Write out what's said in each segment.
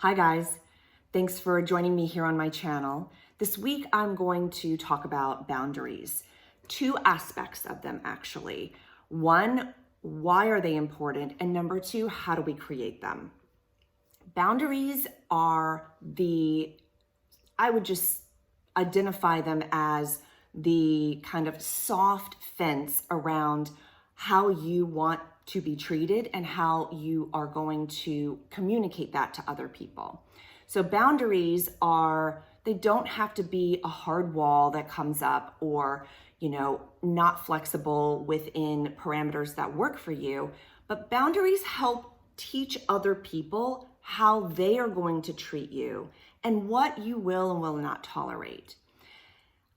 Hi guys, thanks for joining me here on my channel. This week I'm going to talk about boundaries. Two aspects of them actually. One, why are they important? And number two, how do we create them? Boundaries are I would just identify them as the kind of soft fence around how you want to be treated and how you are going to communicate that to other people. So boundaries they don't have to be a hard wall that comes up or, not flexible within parameters that work for you, but boundaries help teach other people how they are going to treat you and what you will and will not tolerate.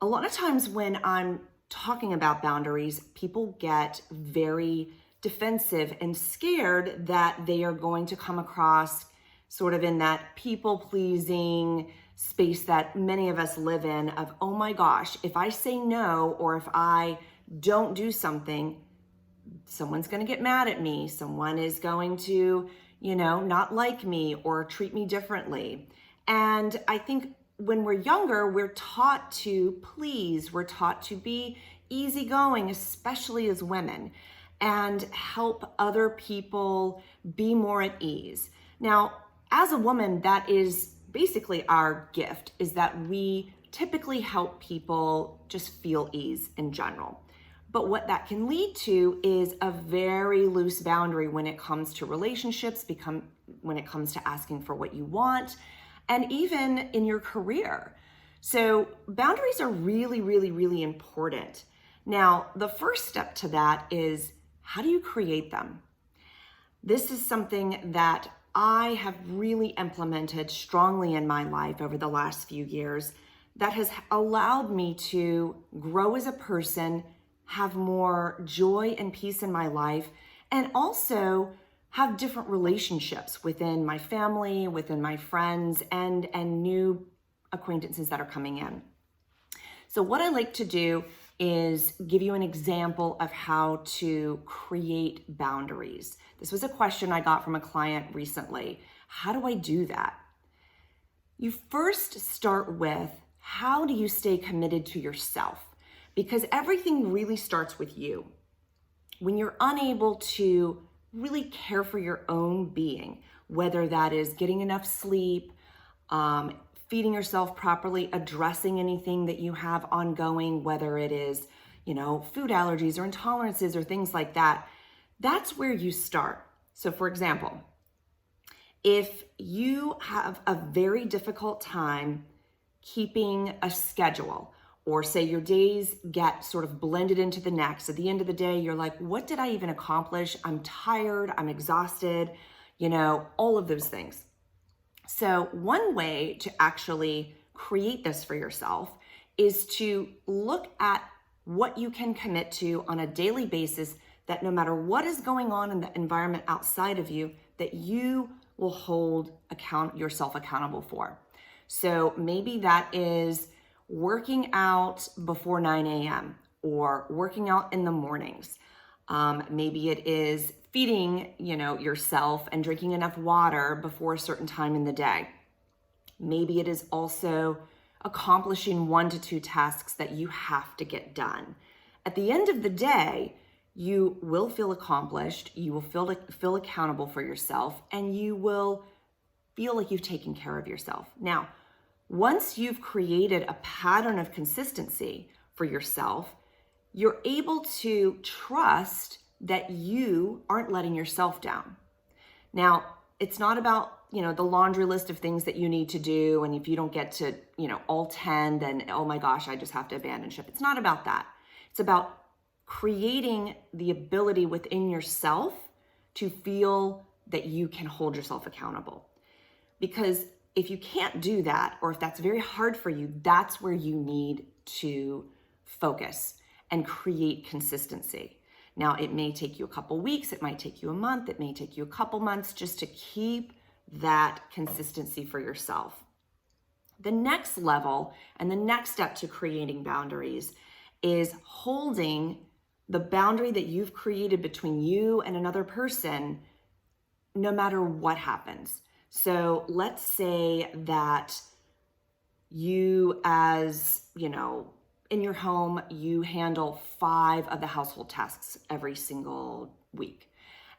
A lot of times when I'm talking about boundaries, people get very defensive and scared that they are going to come across sort of in that people-pleasing space that many of us live in of, oh my gosh, if I say no or if I don't do something, someone's going to get mad at me. Someone is going to, not like me or treat me differently. And I think when we're younger, we're taught to please, we're taught to be easygoing, especially as women, and help other people be more at ease. Now, as a woman, that is basically our gift, is that we typically help people just feel ease in general. But what that can lead to is a very loose boundary when it comes to relationships, when it comes to asking for what you want, and even in your career. So boundaries are really, really, really important. Now, the first step to that is, how do you create them? This is something that I have really implemented strongly in my life over the last few years that has allowed me to grow as a person, have more joy and peace in my life, and also have different relationships within my family, within my friends, and new acquaintances that are coming in. So what I like to do is give you an example of how to create boundaries. This was a question I got from a client recently. How do I do that? You first start with, how do you stay committed to yourself? Because everything really starts with you. When you're unable to really care for your own being, whether that is getting enough sleep, feeding yourself properly, addressing anything that you have ongoing, whether it is, food allergies or intolerances or things like that, that's where you start. So for example, if you have a very difficult time keeping a schedule, or say your days get sort of blended into the next, at the end of the day, you're like, what did I even accomplish? I'm tired, I'm exhausted, all of those things. So one way to actually create this for yourself is to look at what you can commit to on a daily basis, that no matter what is going on in the environment outside of you, that you will hold yourself accountable for. So maybe that is working out before 9 a.m. or working out in the mornings. Maybe it is feeding, yourself and drinking enough water before a certain time in the day. Maybe it is also accomplishing 1 to 2 tasks that you have to get done. At the end of the day, you will feel accomplished, you will feel accountable for yourself, and you will feel like you've taken care of yourself. Now, once you've created a pattern of consistency for yourself, you're able to trust that you aren't letting yourself down. Now, it's not about, the laundry list of things that you need to do. And if you don't get to, all 10, then, oh my gosh, I just have to abandon ship. It's not about that. It's about creating the ability within yourself to feel that you can hold yourself accountable. Because if you can't do that, or if that's very hard for you, that's where you need to focus and create consistency. Now, it may take you a couple weeks, it might take you a month, it may take you a couple months just to keep that consistency for yourself. The next level and the next step to creating boundaries is holding the boundary that you've created between you and another person, no matter what happens. So let's say that you, as you know, in your home, you handle 5 of the household tasks every single week.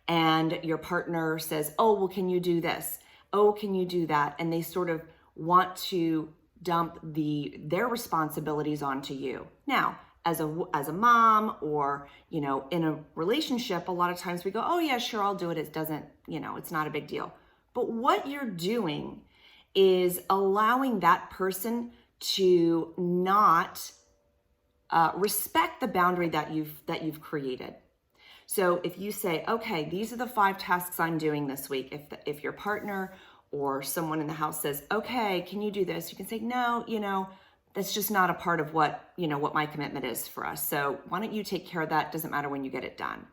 And your partner says, oh, well, can you do this? Oh, can you do that? And they sort of want to dump their responsibilities onto you. Now, as a mom, or, you know, in a relationship, a lot of times we go, oh yeah, sure, I'll do it. It doesn't, you know, it's not a big deal. But what you're doing is allowing that person to not respect the boundary that you've created. So if you say, okay, these are the 5 tasks I'm doing this week, if your partner or someone in the house says, okay, can you do this? You can say, no, you know, that's just not a part of what my commitment is for us. So why don't you take care of that? Doesn't matter when you get it done.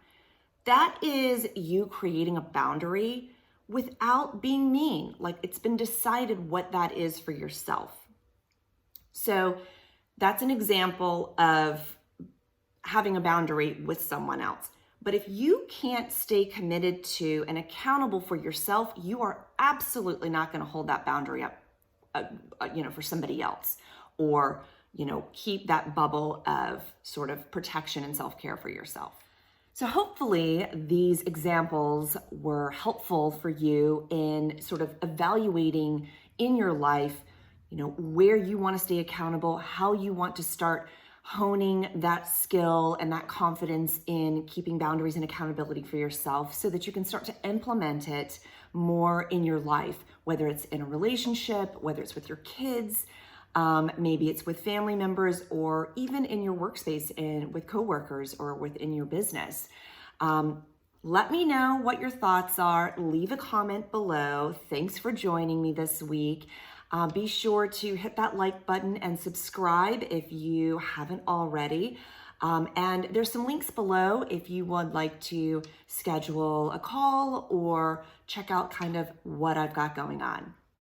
That is you creating a boundary without being mean. Like, it's been decided what that is for yourself. So that's an example of having a boundary with someone else. But if you can't stay committed to and accountable for yourself, you are absolutely not going to hold that boundary up, for somebody else, or, keep that bubble of sort of protection and self-care for yourself. So hopefully these examples were helpful for you in sort of evaluating in your life, where you want to stay accountable, how you want to start honing that skill and that confidence in keeping boundaries and accountability for yourself, so that you can start to implement it more in your life, whether it's in a relationship, whether it's with your kids, maybe it's with family members, or even in your workspace and with coworkers or within your business. Let me know what your thoughts are. Leave a comment below. Thanks for joining me this week. Be sure to hit that like button and subscribe if you haven't already. And there's some links below if you would like to schedule a call or check out kind of what I've got going on.